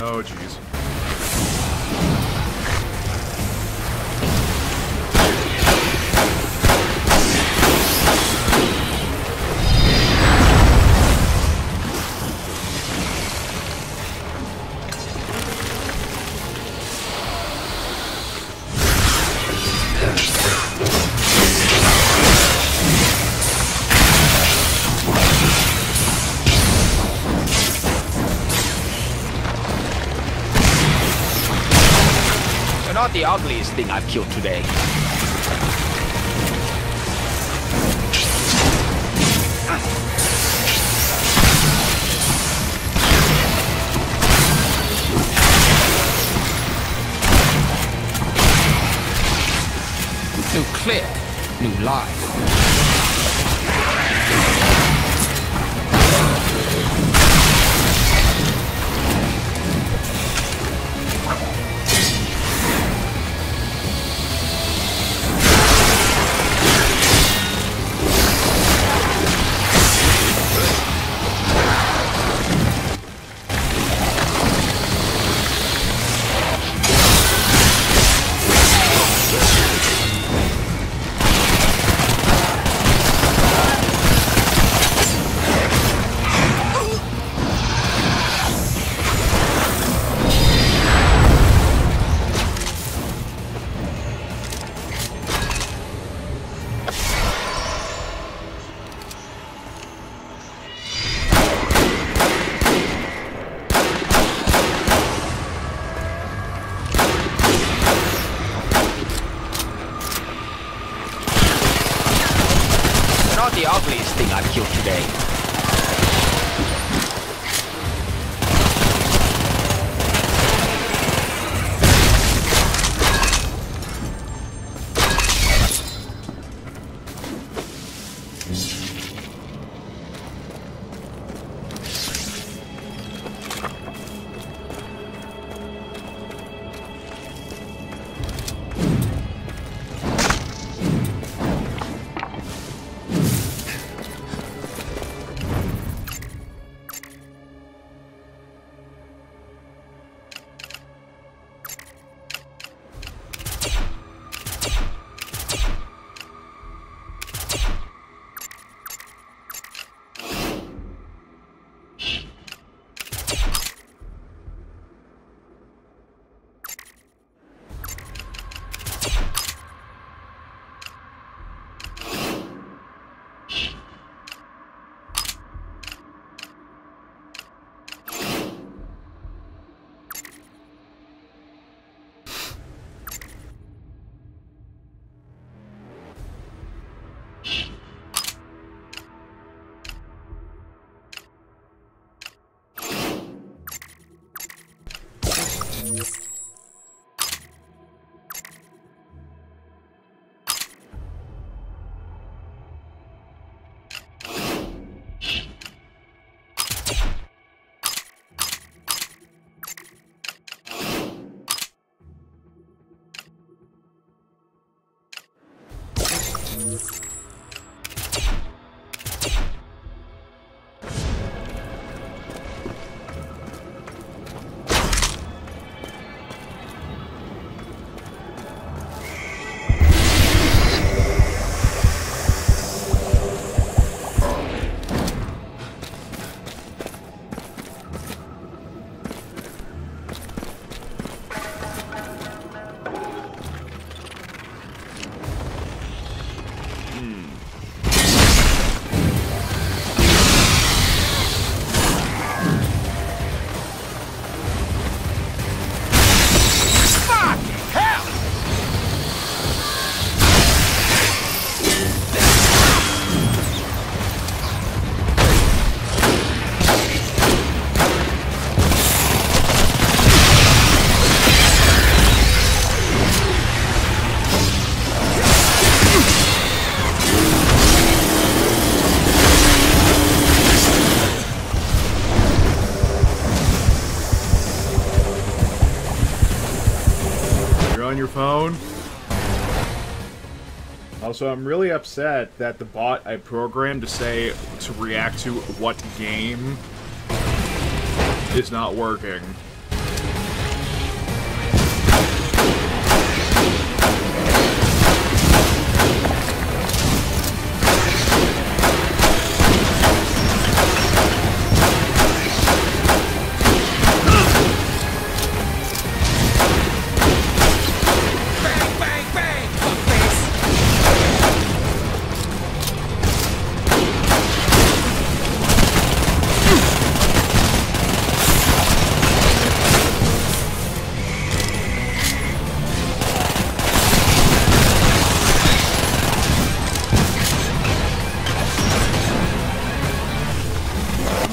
Oh, jeez. You're not the ugliest thing I've killed today. New clip, new life. your phone. Also, I'm really upset that the bot I programmed to react to what game is not working.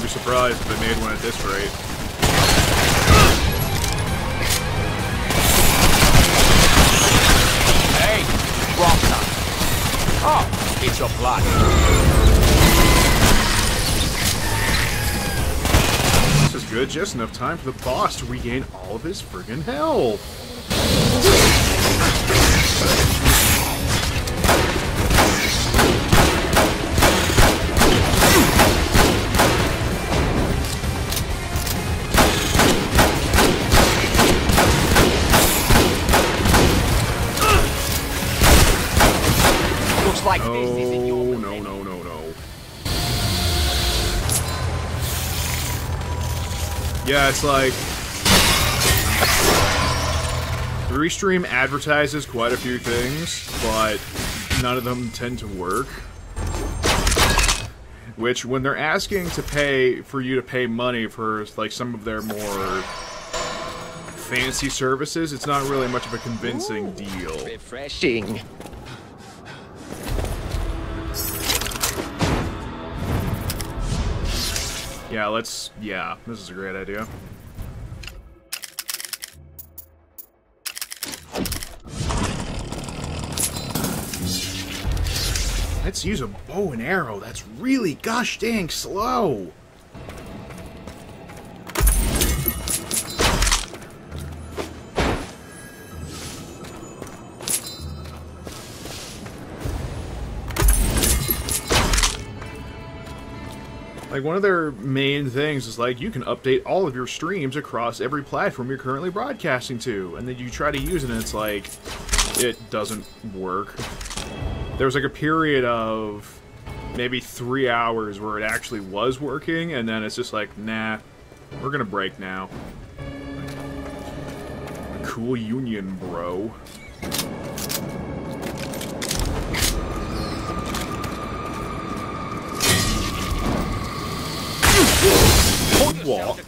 Surprised if they made one at this rate. Hey, wrong time. Oh, it's your blood. This is good, just enough time for the boss to regain all of his friggin' health. Like this is in your no. Yeah, it's like... the restream advertises quite a few things, but none of them tend to work. Which, when they're asking for you to pay money for, like, some of their more fancy services, it's not really much of a convincing deal. refreshing. Yeah, this is a great idea. Let's use a bow and arrow. That's really gosh dang slow. Like, one of their main things is, like, you can update all of your streams across every platform you're currently broadcasting to. And then you try to use it, and it's like, it doesn't work. There was, like, a period of maybe 3 hours where it actually was working, and then it's just like, nah, we're gonna break now. Cool union, bro. What?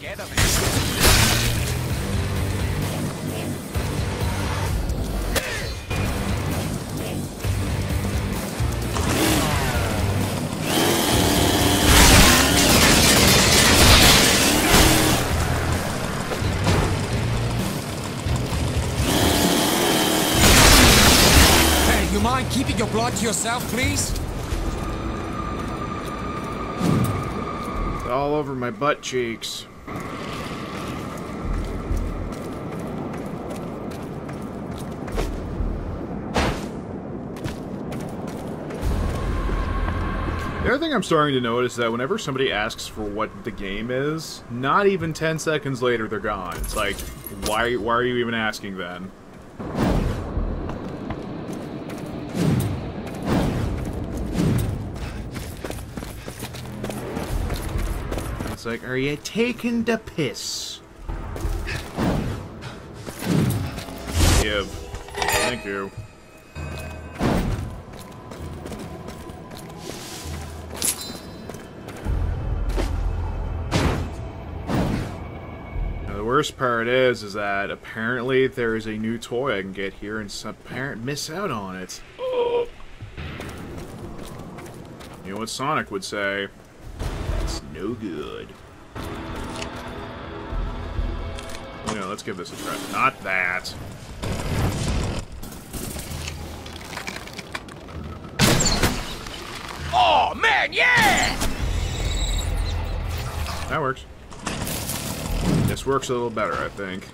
Hey, you mind keeping your blood to yourself, please? All over my butt cheeks. The other thing I'm starting to notice is that whenever somebody asks for what the game is, not even 10 seconds later they're gone. It's like, why are you even asking then? It's like, are you taking the piss? Give. Thank you. Now, the worst part is that apparently there is a new toy I can get here, and some parent miss out on it. You know what Sonic would say? It's no good. You know, let's give this a try. Not that. Oh man, yeah! That works. This works a little better, I think.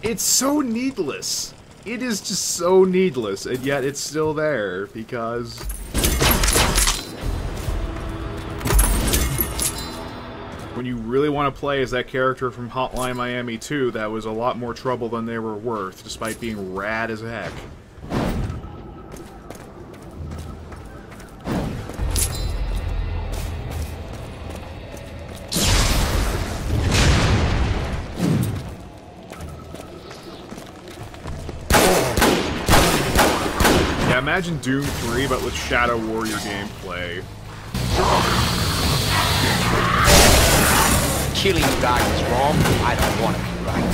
It's so needless. It is just so needless, and yet it's still there, because... when you really want to play as that character from Hotline Miami 2, that was a lot more trouble than they were worth, despite being rad as heck. Yeah, imagine Doom 3, but with Shadow Warrior gameplay. Killing you guys is wrong. I don't want to be right.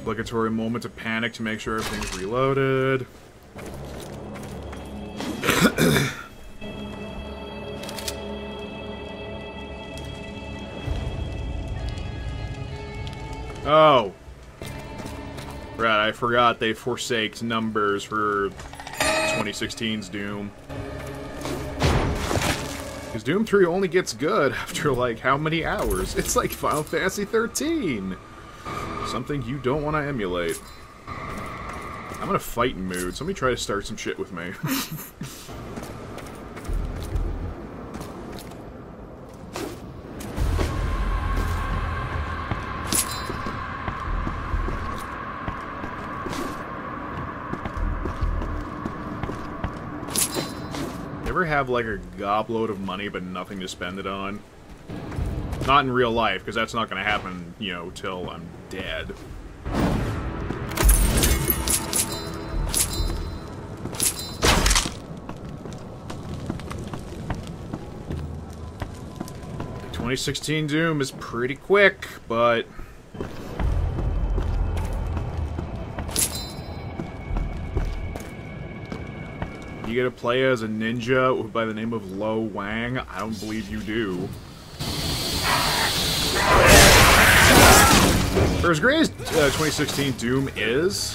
Obligatory moment of panic to make sure everything's reloaded. Oh. Right, I forgot they forsaked numbers for 2016's Doom. Because Doom 3 only gets good after, like, how many hours? It's like Final Fantasy 13! Something you don't want to emulate. I'm in a fighting mood. Somebody try to start some shit with me. Ever have like a gobload of money but nothing to spend it on? Not in real life, because that's not going to happen, you know, till I'm dead. The 2016 Doom is pretty quick, but... you get to play as a ninja by the name of Lo Wang? I don't believe you do. For as great as 2016 Doom is,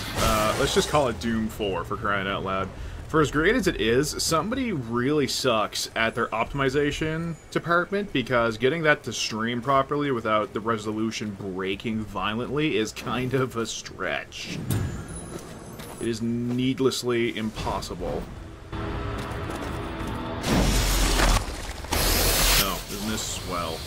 let's just call it Doom 4 for crying out loud. For as great as it is, somebody really sucks at their optimization department, because getting that to stream properly without the resolution breaking violently is kind of a stretch. It is needlessly impossible. Oh, isn't this swell?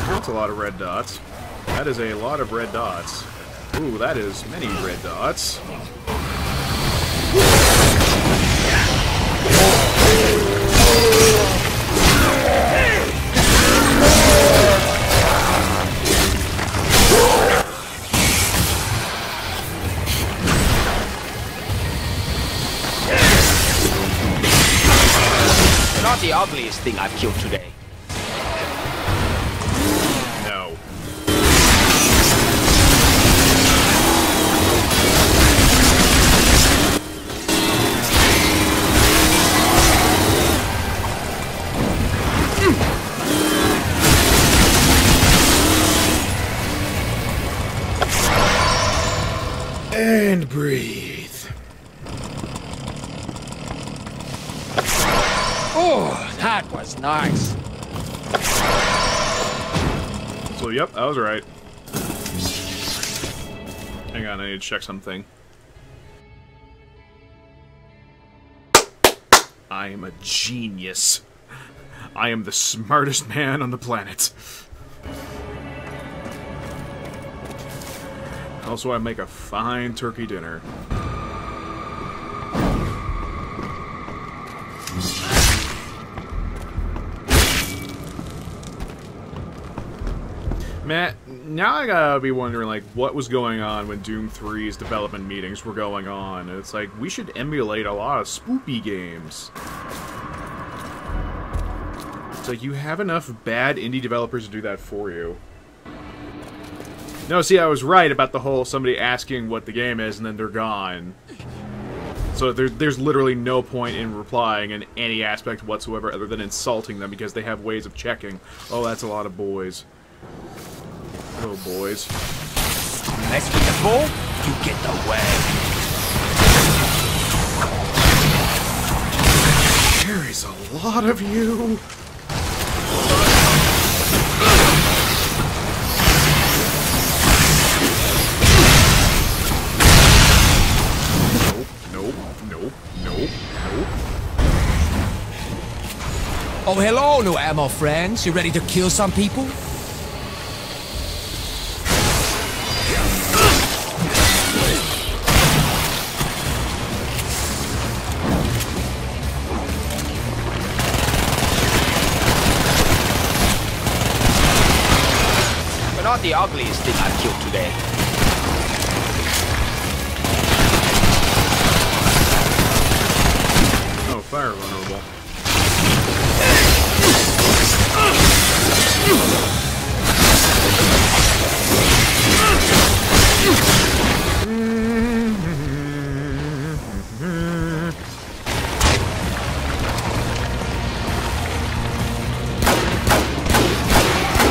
That's a lot of red dots. That is a lot of red dots. Ooh, that is many red dots. Not the ugliest thing I've killed today. No. And breathe. Oh, that was nice. So, yep, I was right. Hang on, I need to check something. I am a genius. I am the smartest man on the planet. Also, I make a fine turkey dinner. Matt, now I gotta be wondering, like, what was going on when Doom 3's development meetings were going on. It's like, we should emulate a lot of spoopy games. It's like, you have enough bad indie developers to do that for you. No, see, I was right about the whole somebody asking what the game is and then they're gone. So there's literally no point in replying in any aspect whatsoever other than insulting them because they have ways of checking. Oh, that's a lot of boys. Oh, boys. Mess with the bull, you get the way. There is a lot of you. Nope. Oh, hello, new ammo friends. You ready to kill some people? But not the ugliest thing I've killed today. Fire vulnerable.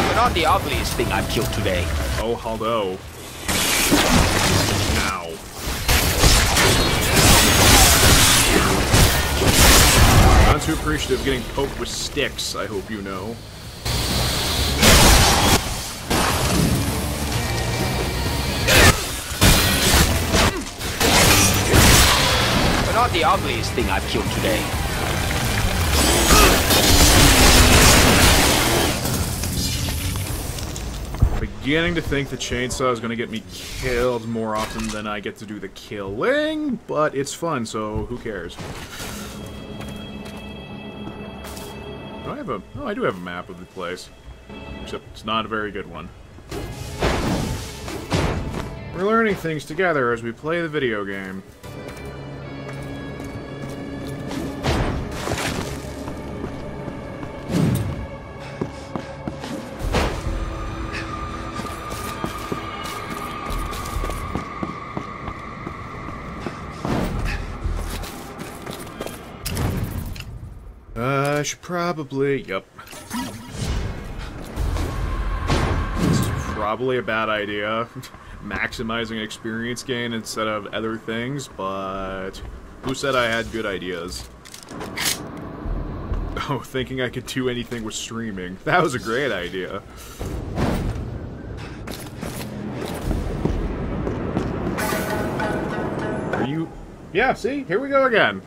But not the ugliest thing I've killed today. Oh, Haldo. Now. Not too appreciative of getting poked with sticks, I hope you know. But not the ugliest thing I've killed today. Beginning to think the chainsaw is going to get me killed more often than I get to do the killing, but it's fun, so who cares? Oh, I do have a map of the place. Except it's not a very good one. We're learning things together as we play the video game. I should probably... Yep. This is probably a bad idea. Maximizing experience gain instead of other things, but... Who said I had good ideas? Oh, thinking I could do anything with streaming. That was a great idea. Are you... Yeah, see? Here we go again.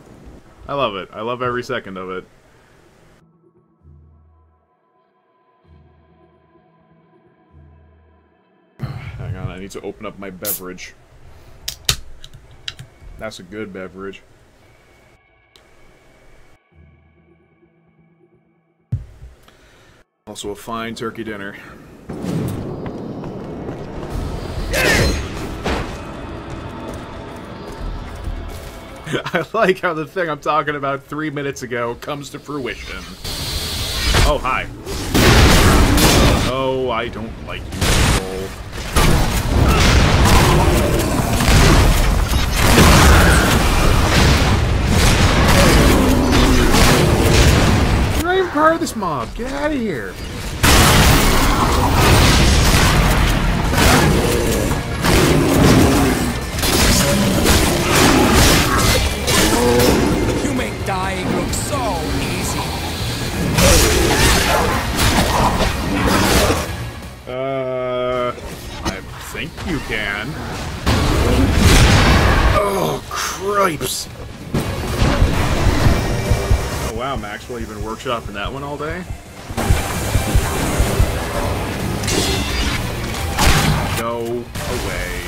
I love it. I love every second of it. Hang on, I need to open up my beverage. That's a good beverage. Also a fine turkey dinner. I like how the thing I'm talking about 3 minutes ago comes to fruition. Oh, hi. Oh, I don't like you, Cole. You're not even part of this mob. Get out of here. You make dying look so easy. I think you can. Oh, cripes. Oh, wow, Maxwell, you've been workshopping that one all day? Go away.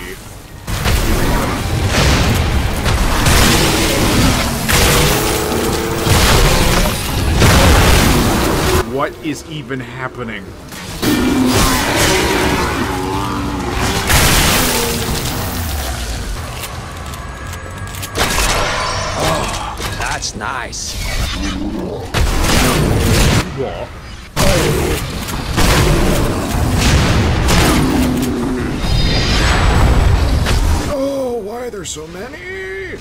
What is even happening? Oh, that's nice. What? Oh, why are there so many?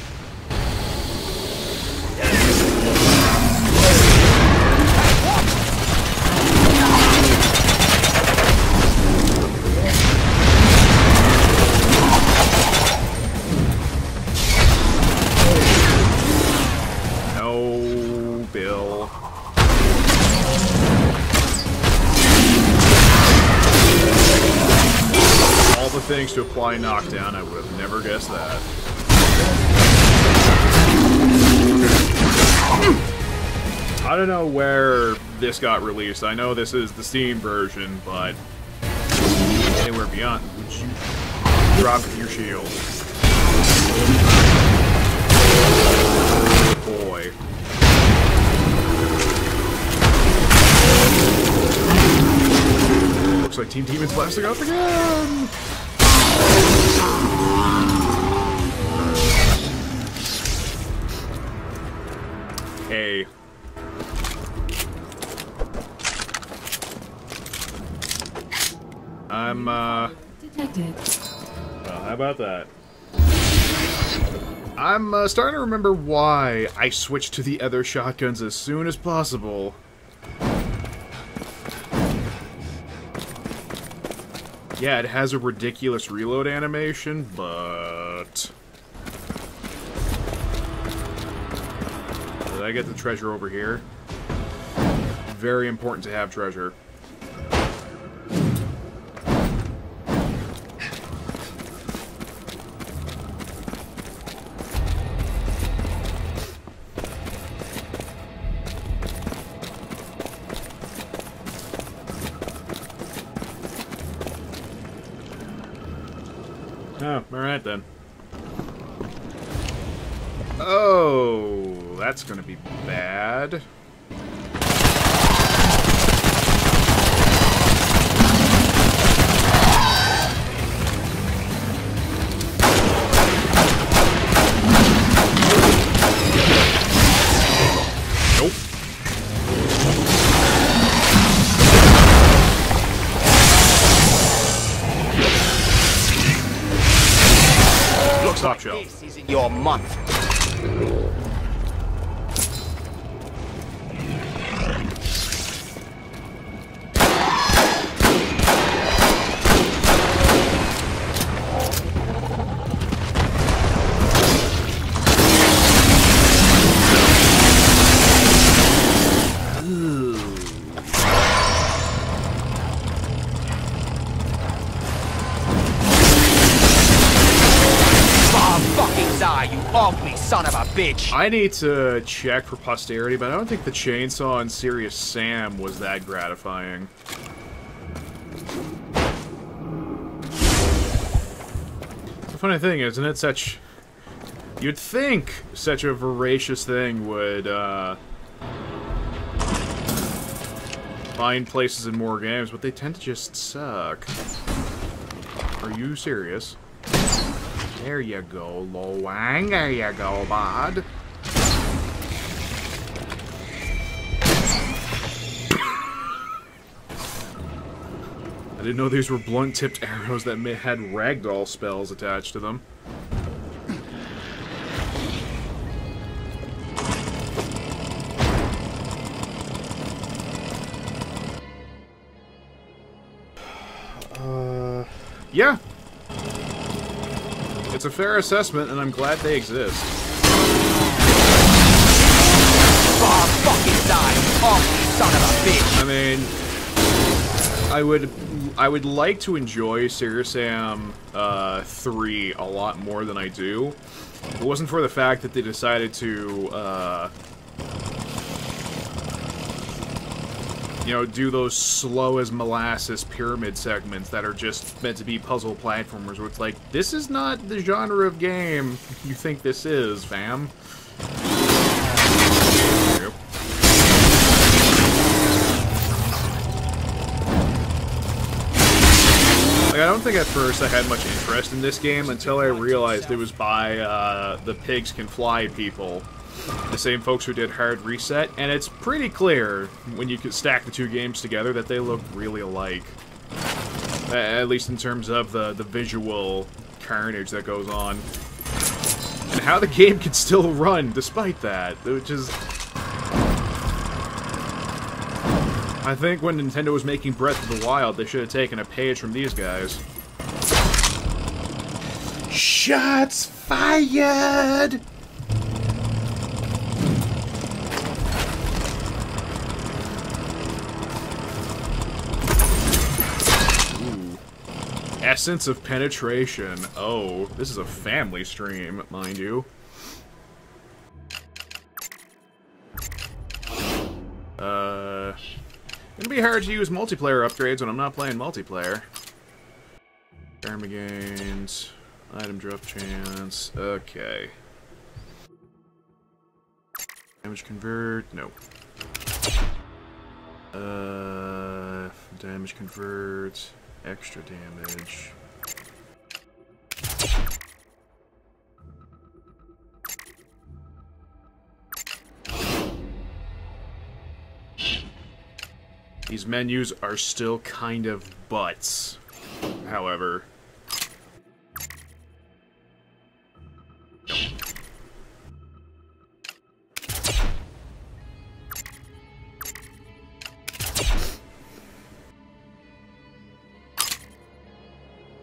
mechanics to apply knockdown. I would have never guessed that. I don't know where this got released. I know this is the Steam version, but anywhere beyond. Would you drop your shield? Boy. Looks like Team Demon's blasting off again! Hey. Detected. Well, how about that? I'm starting to remember why I switched to the other shotguns as soon as possible. Yeah, it has a ridiculous reload animation, but... Did I get the treasure over here? Very important to have treasure. Oh, alright then. Oh, that's gonna be bad. Nope. Top shelf. This isn't your month. You ugly son of a bitch! I need to check for posterity, but I don't think the chainsaw in Serious Sam was that gratifying. The funny thing, isn't it? Such... You'd think such a voracious thing would, find places in more games, but they tend to just suck. Are you serious? There you go, Lo Wang. There you go, bud. I didn't know these were blunt-tipped arrows that had ragdoll spells attached to them. Yeah. It's a fair assessment, and I'm glad they exist. Oh, fucking die, you son of a bitch! I mean, I would like to enjoy Serious Sam 3 a lot more than I do. If it wasn't for the fact that they decided to, you know, do those slow as molasses pyramid segments that are just meant to be puzzle platformers, where it's like, this is not the genre of game you think this is, fam. There you go. Like, I don't think at first I had much interest in this game until I realized it was by the Pigs Can Fly people. The same folks who did Hard Reset, and it's pretty clear when you can stack the two games together that they look really alike. At least in terms of the visual carnage that goes on. And how the game can still run despite that, which is... I think when Nintendo was making Breath of the Wild, they should have taken a page from these guys. Shots fired! Essence of penetration. Oh, this is a family stream, mind you. Gonna be hard to use multiplayer upgrades when I'm not playing multiplayer. Karma gains, item drop chance. Okay. Damage convert. No. Damage convert. Extra damage. These menus are still kind of butts, however.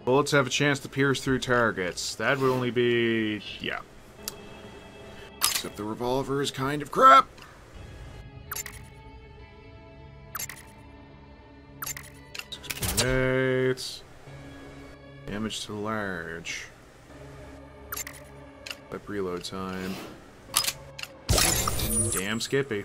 Bullets have a chance to pierce through targets. That would only be... yeah. Except the revolver is kind of crap. 6.8. Damage to large. Up reload time. Damn Skippy.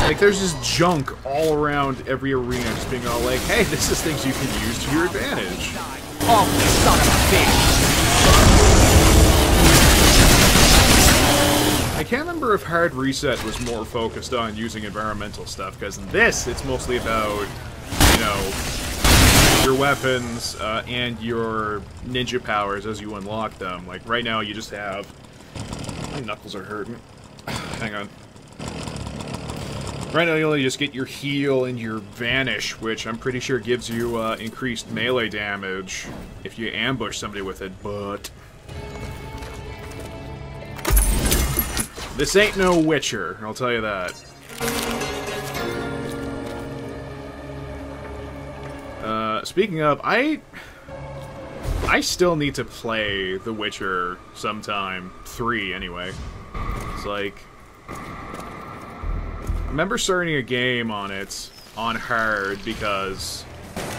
Like, there's just junk all around every arena just being all like, hey, this is things you can use to your advantage. Oh, son of a bitch! I can't remember if Hard Reset was more focused on using environmental stuff, because in this, it's mostly about, you know, your weapons and your ninja powers as you unlock them. Like, right now, you just have... My knuckles are hurting. Hang on. Right now, you only just get your heal and your vanish, which I'm pretty sure gives you increased melee damage if you ambush somebody with it, but... this ain't no Witcher, I'll tell you that. Speaking of, I still need to play The Witcher sometime. 3, anyway. It's like... I remember starting a game on it, on hard, because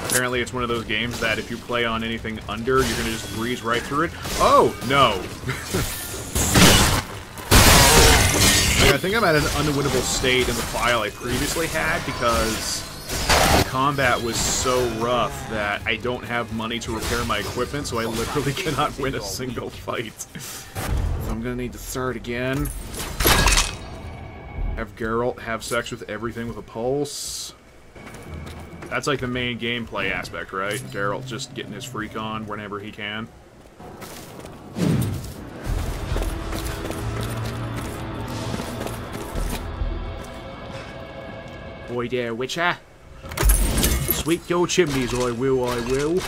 apparently it's one of those games that if you play on anything under, you're gonna just breeze right through it. Oh, no! I think I'm at an unwinnable state in the file I previously had, because the combat was so rough that I don't have money to repair my equipment, so I literally cannot win a single fight. So I'm gonna need to start again. Have Geralt have sex with everything with a pulse. That's like the main gameplay aspect, right? Geralt just getting his freak on whenever he can. Boy there, Witcher. Sweep your chimneys, I will, I will.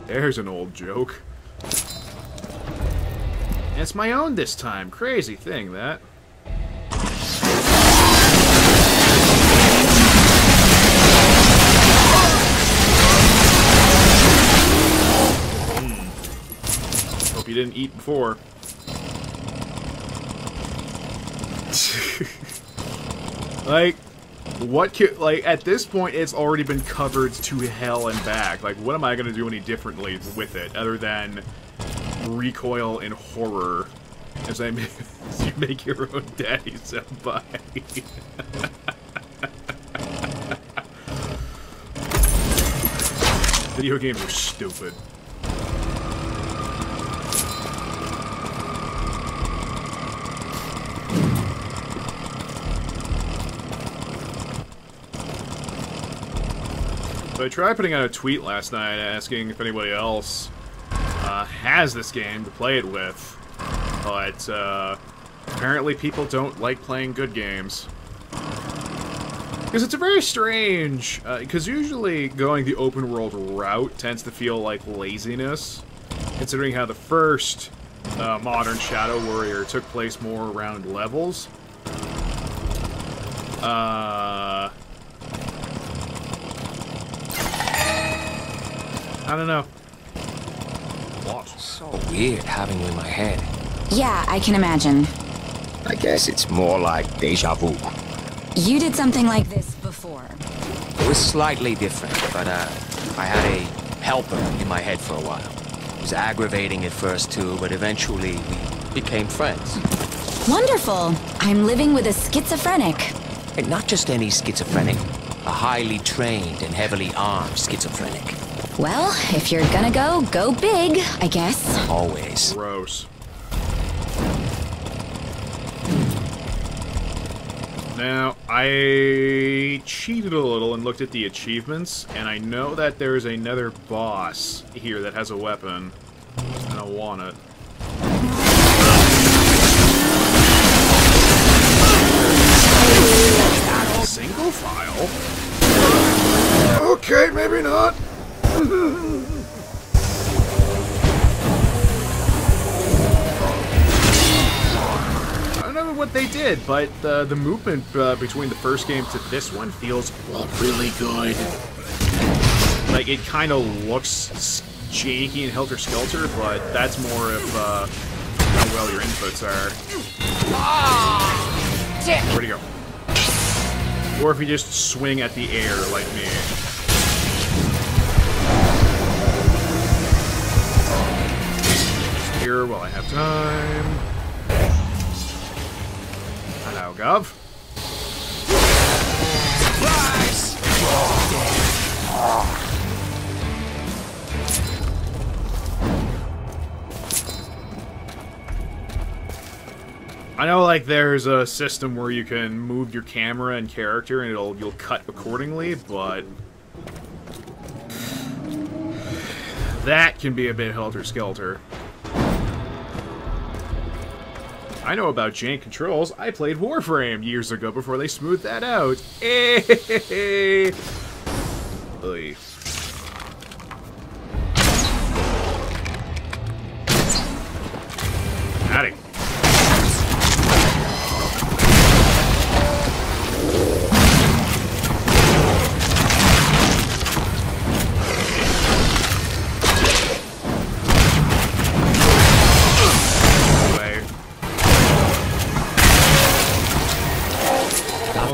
There's an old joke. And it's my own this time. Crazy thing, that. Hope you didn't eat before. Like, what could, like, at this point, it's already been covered to hell and back. Like, what am I gonna do any differently with it, other than recoil in horror as I make, as you make your own daddy senpai? Video games are stupid. So I tried putting out a tweet last night asking if anybody else has this game to play it with, but apparently people don't like playing good games. Because it's a very strange, because usually going the open world route tends to feel like laziness, considering how the first modern Shadow Warrior took place more around levels. I don't know. What? So weird having you in my head. Yeah, I can imagine. I guess it's more like deja vu. You did something like this before. It was slightly different, but I had a helper in my head for a while. It was aggravating at first too, but eventually we became friends. Wonderful. I'm living with a schizophrenic. And not just any schizophrenic, a highly trained and heavily armed schizophrenic. Well, if you're gonna go big, I guess. Always. Gross. Now, I cheated a little and looked at the achievements, and I know that there is another boss here that has a weapon, and I want it. Single file? Okay, maybe not. I don't know what they did, but the movement between the first game to this one feels really good. Like, it kind of looks janky and helter-skelter, but that's more of how well your inputs are. Where'd he go? Or if you just swing at the air like me. Here while I have time. Hello, Gov. I know, like, there's a system where you can move your camera and character and you'll cut accordingly, but that can be a bit helter-skelter. I know about jank controls. I played Warframe years ago before they smoothed that out. Oy. Howdy.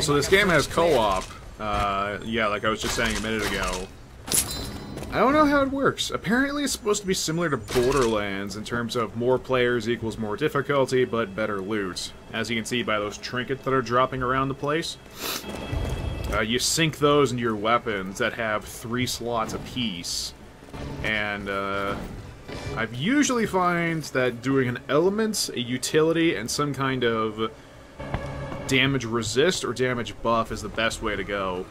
So this game has co-op. Yeah, like I was just saying a minute ago. I don't know how it works. Apparently it's supposed to be similar to Borderlands in terms of more players equals more difficulty, but better loot. As you can see by those trinkets that are dropping around the place. You sink those into your weapons that have 3 slots apiece. And, I've usually find that doing an element, a utility, and some kind of damage resist or damage buff is the best way to go.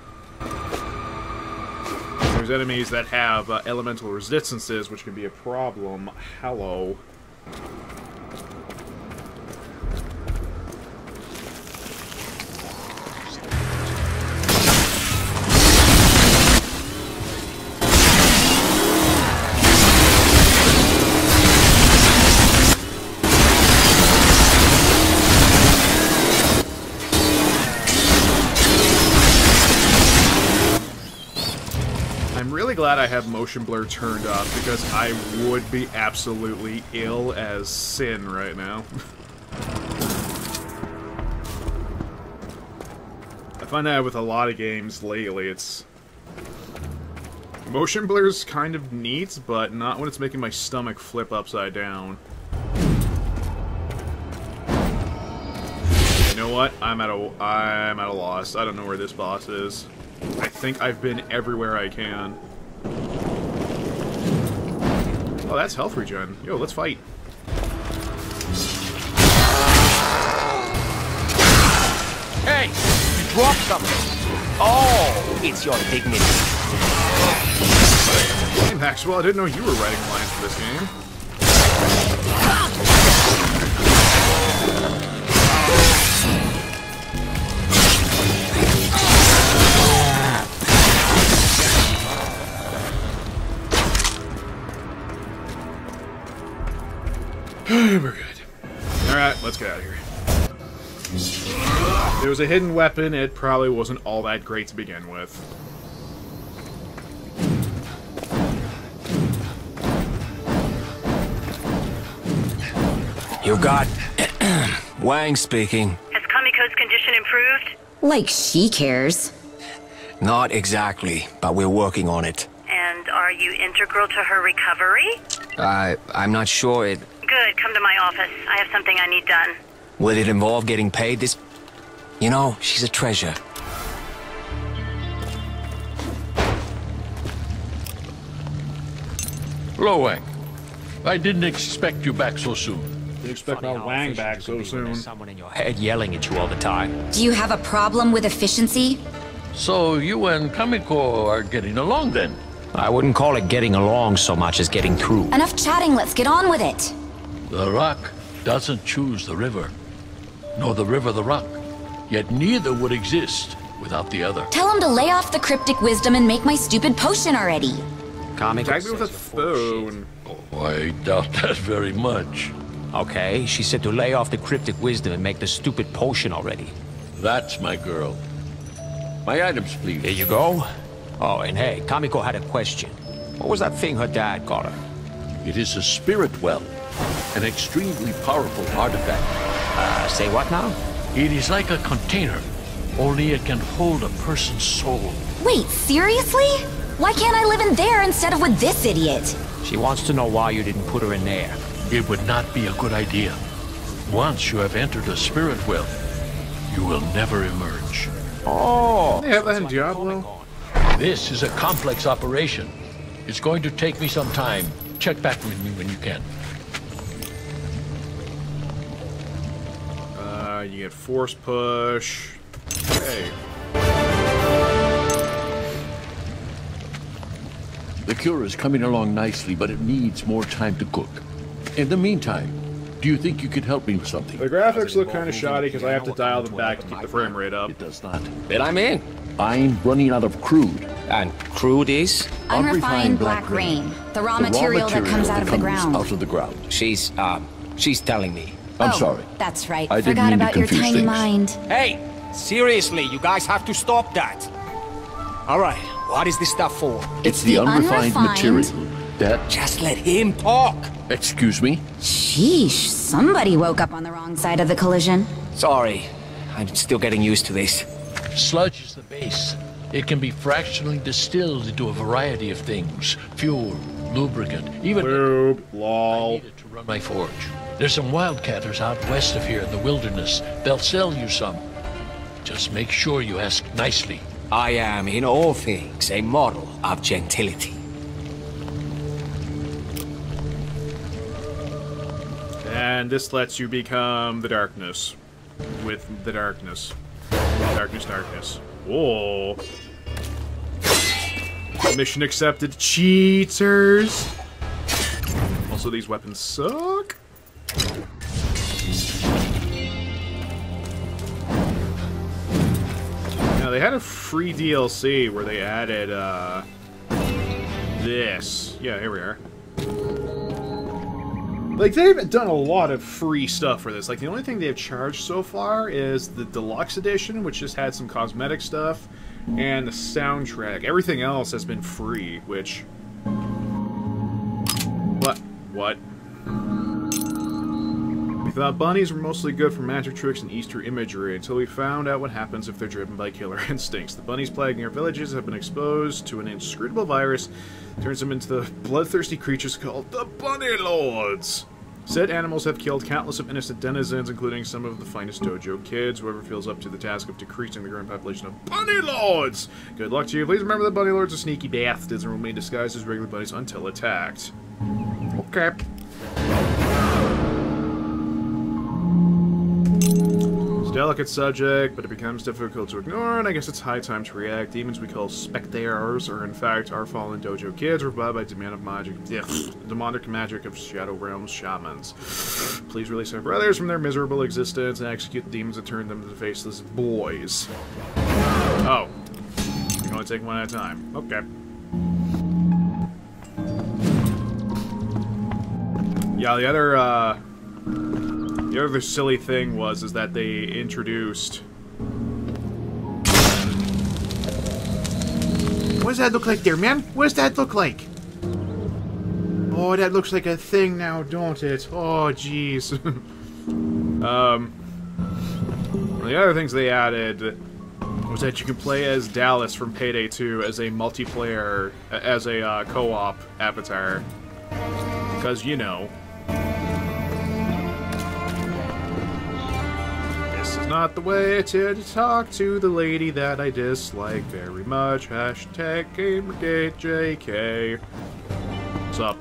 There's enemies that have elemental resistances, which can be a problem. Hello. Glad I have motion blur turned up because I would be absolutely ill as sin right now. I find that with a lot of games lately, it's motion blur's kind of neat, but not when it's making my stomach flip upside down. You know what? I'm at a loss. I don't know where this boss is. I think I've been everywhere I can. Oh, that's health regen. Yo, let's fight. Hey! You dropped something! Oh! It's your dignity. Hey, Maxwell, I didn't know you were writing lines for this game. We're good. Alright, let's get out of here. If there was a hidden weapon, it probably wasn't all that great to begin with. You got... Wang speaking. Has Kamiko's condition improved? Like she cares. Not exactly, but we're working on it. And are you integral to her recovery? I'm not sure it... Good, come to my office. I have something I need done. Will it involve getting paid this... You know, she's a treasure. Hello, Wang. I didn't expect you back so soon. Didn't expect my Wang back so soon. Someone in your head yelling at you all the time. Do you have a problem with efficiency? So you and Kamiko are getting along then? I wouldn't call it getting along so much as getting through. Enough chatting, let's get on with it. The rock doesn't choose the river, nor the river the rock. Yet neither would exist without the other. Tell him to lay off the cryptic wisdom and make my stupid potion already. Tag me with a phone. Oh, I doubt that very much. Okay, she said to lay off the cryptic wisdom and make the stupid potion already. That's my girl. My items, please. There you go. Oh, and hey, Kamiko had a question. What was that thing her dad got her? It is a spirit well, an extremely powerful artifact. Say what now? It is like a container, only it can hold a person's soul. Wait, seriously? Why can't I live in there instead of with this idiot? She wants to know why you didn't put her in there. It would not be a good idea. Once you have entered a spirit well, you will never emerge. Oh! They have that in Diablo. This is a complex operation. It's going to take me some time. Check back with me when you can. You get force push. Hey. The cure is coming along nicely, but it needs more time to cook. In the meantime, do you think you could help me with something? The graphics look kind of shoddy because I have to dial them back to keep the frame rate up. It does not. Then I'm in. I'm running out of crude. And crude is? Unrefined black rain. The raw material that comes out of the ground. Out of the ground. She's telling me. I'm sorry. That's right. I didn't Forgot mean to about your confuse tiny things. mind. Hey, seriously, you guys have to stop that. All right, what is this stuff for? It's the unrefined material that... Just let him talk. Excuse me? Sheesh, somebody woke up on the wrong side of the collision. Sorry. I'm still getting used to this. Sludge is the base. It can be fractionally distilled into a variety of things. Fuel, lubricant, even... Lube, I lol. need it to run my forge. There's some wildcatters out west of here in the wilderness. They'll sell you some. Just make sure you ask nicely. I am, in all things, a model of gentility. And this lets you become the darkness. With the darkness. Darkness. Whoa. Mission accepted, cheaters! Also, these weapons suck. Now, they had a free DLC where they added, this. Yeah, here we are. Like, they've done a lot of free stuff for this. Like, the only thing they've charged so far is the Deluxe Edition, which just had some cosmetic stuff, and the soundtrack. Everything else has been free, which... What? We thought bunnies were mostly good for magic tricks and Easter imagery, until we found out what happens if they're driven by killer instincts. The bunnies plaguing our villages have been exposed to an inscrutable virus that turns them into the bloodthirsty creatures called the Bunny Lords. Said animals have killed countless of innocent denizens, including some of the finest dojo kids. Whoever feels up to the task of decreasing the growing population of Bunny Lords! Good luck to you. Please remember that Bunny Lords are sneaky bastards and remain disguised as regular bunnies until attacked. Okay. It's a delicate subject, but it becomes difficult to ignore, and I guess it's high time to react. Demons we call spectators are in fact our fallen dojo kids, revived by demonic magic of Shadow Realms shamans. Please release our brothers from their miserable existence and execute the demons that turned them into faceless boys. Oh. You can only take one at a time. Okay. Yeah, the other, The other silly thing is that they introduced... What does that look like there, man? What does that look like? Oh, that looks like a thing now, don't it? Oh, jeez. The other things they added was that you can play as Dallas from Payday 2 as a multiplayer, as a co-op avatar. Because, you know. This is not the way to talk to the lady that I dislike very much. Hashtag Gamergate JK. What's up?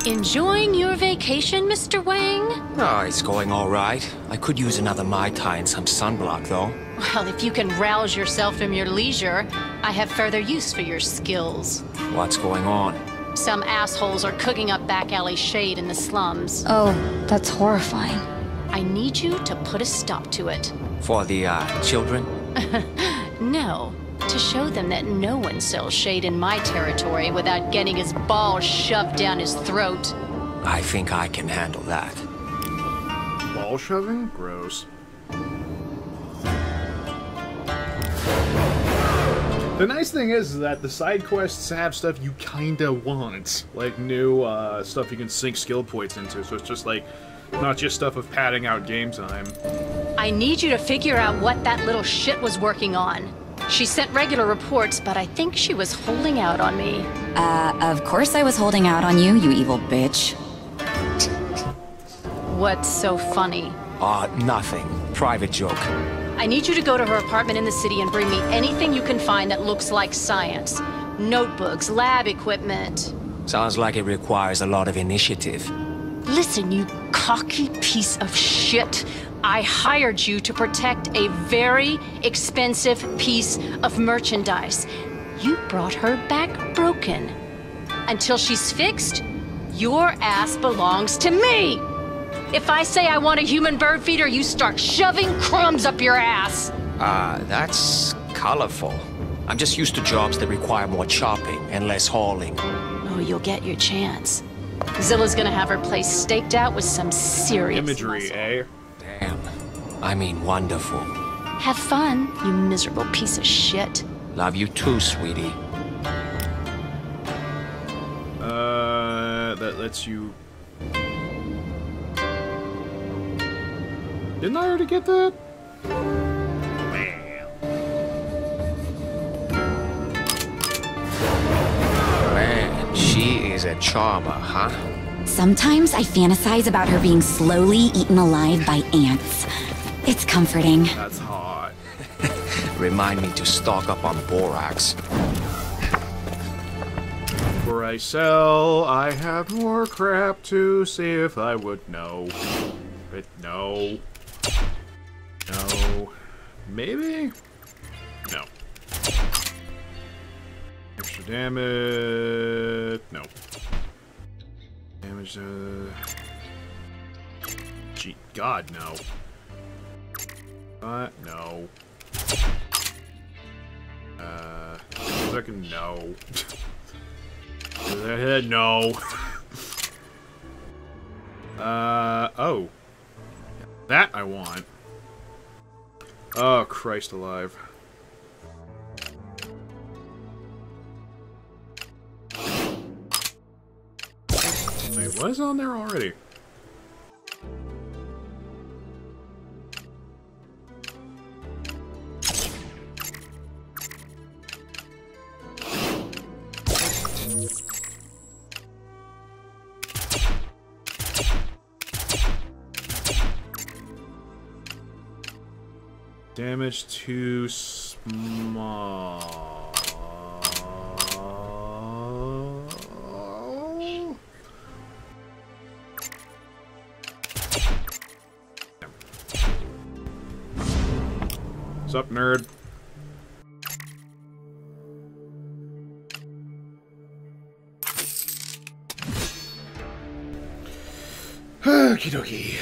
Enjoying your vacation, Mr. Wang? Oh, it's going all right. I could use another Mai Tai and some sunblock, though. Well, if you can rouse yourself from your leisure, I have further use for your skills. What's going on? Some assholes are cooking up back alley shade in the slums. Oh, that's horrifying. I need you to put a stop to it. For the, children? No. To show them that no one sells shade in my territory without getting his balls shoved down his throat. I think I can handle that. Ball shoving? Gross. The nice thing is that the side quests have stuff you kinda want. Like new stuff you can sink skill points into, so it's just like, not just stuff of padding out game time. I need you to figure out what that little shit was working on. She sent regular reports, but I think she was holding out on me. Of course I was holding out on you, you evil bitch. What's so funny? Nothing. Private joke. I need you to go to her apartment in the city and bring me anything you can find that looks like science. Notebooks, lab equipment. Sounds like it requires a lot of initiative. Listen, you cocky piece of shit. I hired you to protect a very expensive piece of merchandise. You brought her back broken. Until she's fixed, your ass belongs to me. If I say I want a human bird feeder, you start shoving crumbs up your ass. That's colorful. I'm just used to jobs that require more chopping and less hauling. Oh, you'll get your chance. Zilla's gonna have her place staked out with some serious Imagery, muscle. eh? Damn. I mean, wonderful. Have fun, you miserable piece of shit. Love you too, sweetie. That lets you... Didn't I already get that? Man, she is a charmer, huh? Sometimes I fantasize about her being slowly eaten alive by ants. It's comforting. That's hot. Remind me to stock up on borax. Before I sell, I have more crap to see if I would know. But no. No. Maybe? No. Extra damage. No. Damage, Gee, God, no. No. Second, no. No. Oh. That I want. Oh, Christ alive. Wait, what is on there already? Damage too small. What's up, nerd? Okie dokie.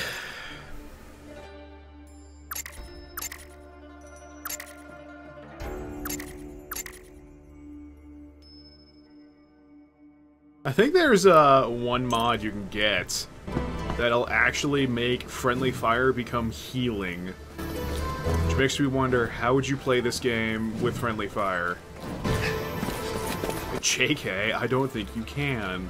I think there's one mod you can get that'll actually make friendly fire become healing. Which makes me wonder, how would you play this game with friendly fire? JK, I don't think you can.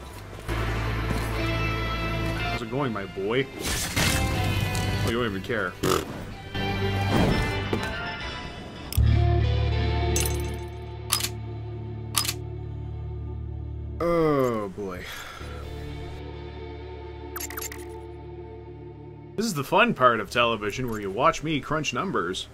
How's it going, my boy? Oh, you don't even care. Oh, boy. This is the fun part of television, where you watch me crunch numbers.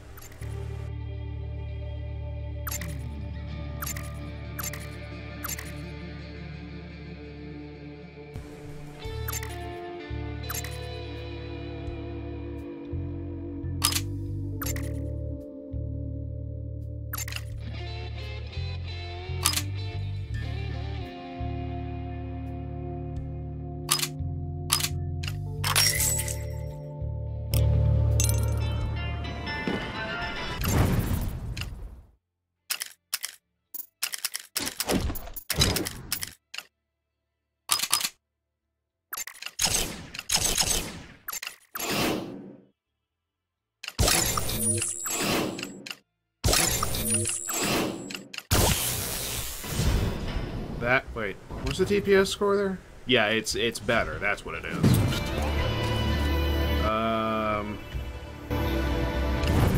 Wait, what's the TPS score there? Yeah, it's better. That's what it is.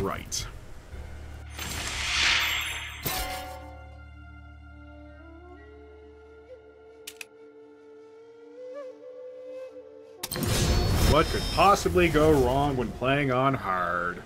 Right. What could possibly go wrong when playing on hard?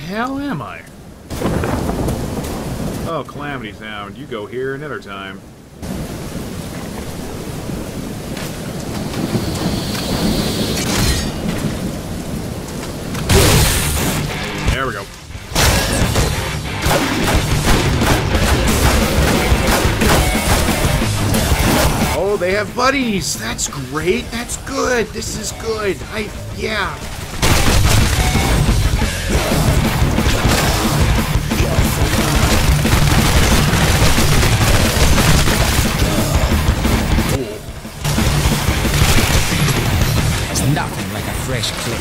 Hell am I? Oh, Calamity Sound. You go here another time. There we go. Oh, they have buddies! That's great! That's good! This is good! Yeah! Nothing like a fresh clip.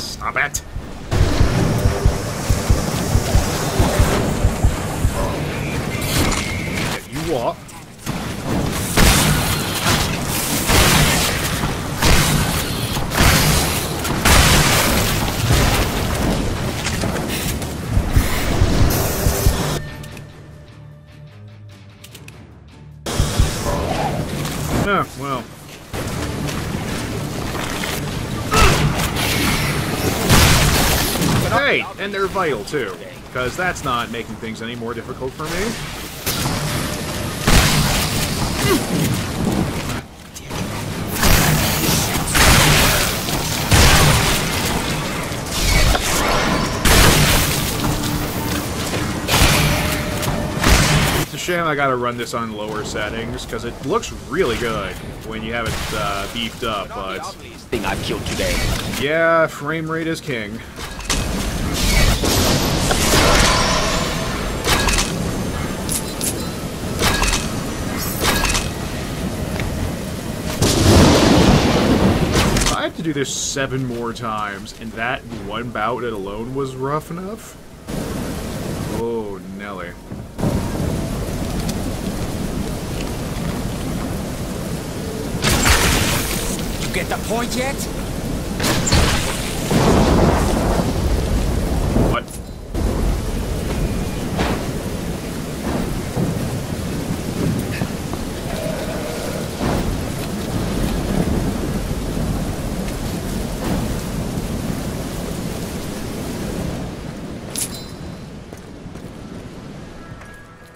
Stop it! You what? Oh, well. Hey, and they're vital too, because that's not making things any more difficult for me. It's a shame I gotta run this on lower settings, because it looks really good when you have it beefed up, but... Thing I've killed today. Yeah, frame rate is king. I have to do this 7 more times, and that one bout it alone was rough enough. Oh, Nelly. You get the point yet?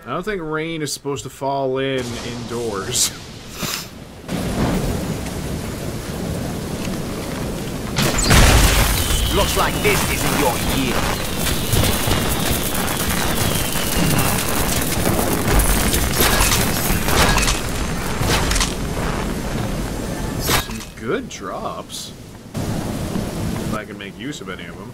I don't think rain is supposed to fall indoors. Looks like this isn't your year. Some good drops. If I can make use of any of them.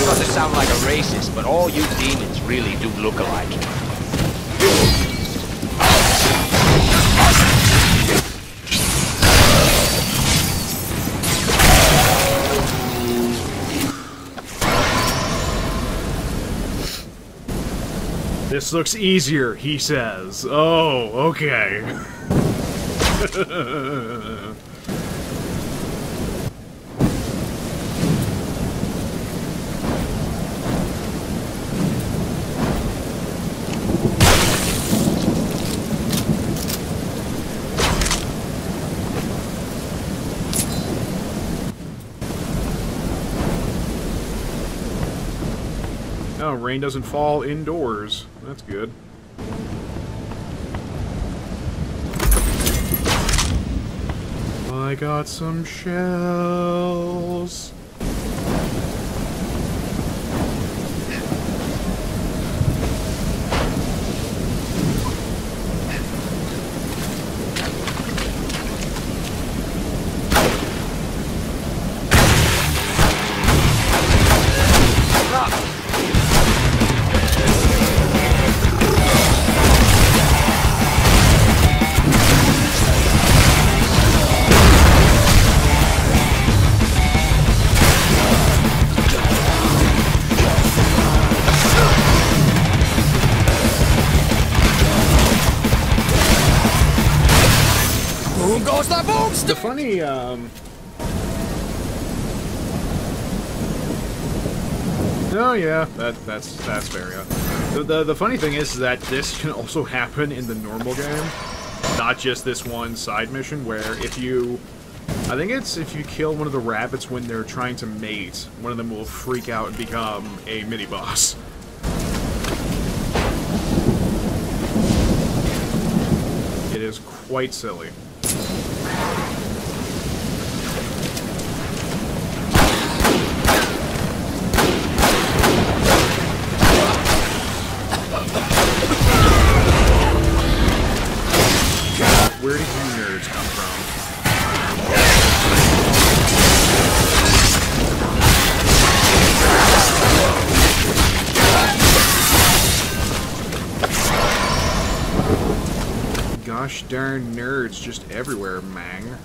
Not to sound like a racist, but all you demons really do look alike. This looks easier, he says. Oh, okay. Oh, rain doesn't fall indoors. That's good. I got some shells. Boom goes the boomstick! The funny, Oh yeah, that's fair, yeah. The funny thing is that this can also happen in the normal game. Not just this one side mission where if you... I think it's if you kill one of the rabbits when they're trying to mate, one of them will freak out and become a mini-boss. It is quite silly. Where did you nerds come from? Gosh darn nerds just everywhere, mang.